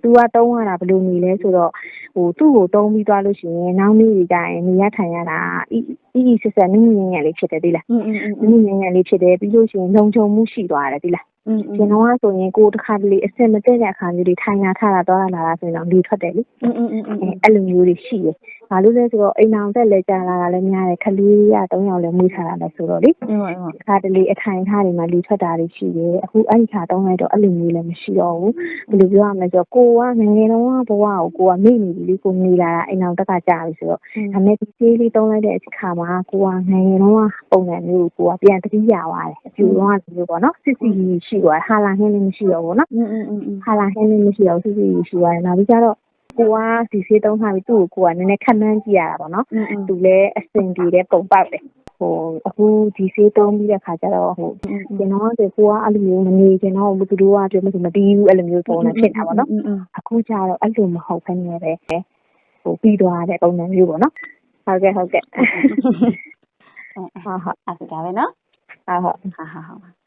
သူကတုံးရတာဘယ်လိုနေလဲဆိုတော့သူ့ကိုတုံးပြီးသွားလို့ရှိရင်နောက်နေ့ကြရင်နေရထိုင်ရတာဆက်ဆက်နင်းငယ်လေးဖြစ်တယ်သိလားနင်းငယ်လေးဖြစ်တယ်ပြီးလို့ရှိရင်လုံခြုံမှုရှိသွားတယ်သိလားကျွန်တော်ကဆိုရင်ကိုတစ်ခါတလေအစင်မတည့်တဲ့အခါမျိုးတွေထိုင်ထားတာတော့လာဆိုရင်လေထွက်တယ်လေအဲ့လိုမျိုးတွေရှိတယ်ဘာလို့လဲဆိုတော့အိမ်အောင်တက်လဲကြာလာတာလည်းများတယ်ခလေးရ3ယောက်လည်းမွေးထားတာလည်းဆိုတော့လေတစ်ခါတလေအထိုင်ထားတွေမှာလေထွက်တာတွေရှိတယ်အခုအဲ့ဒီခါတုံးလိုက်တော့အဲ့လိုမျိုးလည်းမရှိတော့ဘူးဘယ်လိုပြောရမလဲဆိုတော့ကိုကငယ်ငယ်တုန်းကဘဝကိုကိုကမေ့နေပြီလေကိုနေလာတာအိမ်အောင်တက်ကကြာပြီဆိုတော့ဒါမဲ့ဒီသေးလေးတုံးလိုက်တဲ့အခါမှာကိုကငယ်ငယ်တုန်းကပုံစံမျိုးကိုကပြန်တတိယသွားတယ်အပြူတော့မျိုးပေါ့နော်စစ်စီရှိသွားဟာလာဟင်းလေးမရှိတော့ဘူးနော်ဟာလာဟင်းလေးမရှိတော့စစ်စီရှိသွားတယ်နောက်ပြီးကြတော့ကိုကဒီဆေးတုံးထားပြီးသူ့ကိုကနည်းနည်းခက်မှန်းကြည့်ရတာပေါ့နော်သူလည်းအစင်ပြေတဲ့ပုံပေါက်တယ်အခုဒီဆေးတုံးပြီးတဲ့ခါကျတော့ကျွန်တော်ကကိုကအဲ့လိုမျိုးမနေကျွန်တော်ဘယ်သူတို့ကပြောမပြီးဘူးအဲ့လိုမျိုးပုံစံဖြစ်တာပေါ့နော်အခုကျတော့အဲ့လိုမဟုတ်ဘဲနဲ့ပဲပြီးသွားတဲ့ပုံစံမျိုးပေါ့နော်ဟုတ်ကဲ့ဟုတ်ဒါပဲနော်ဟုတ်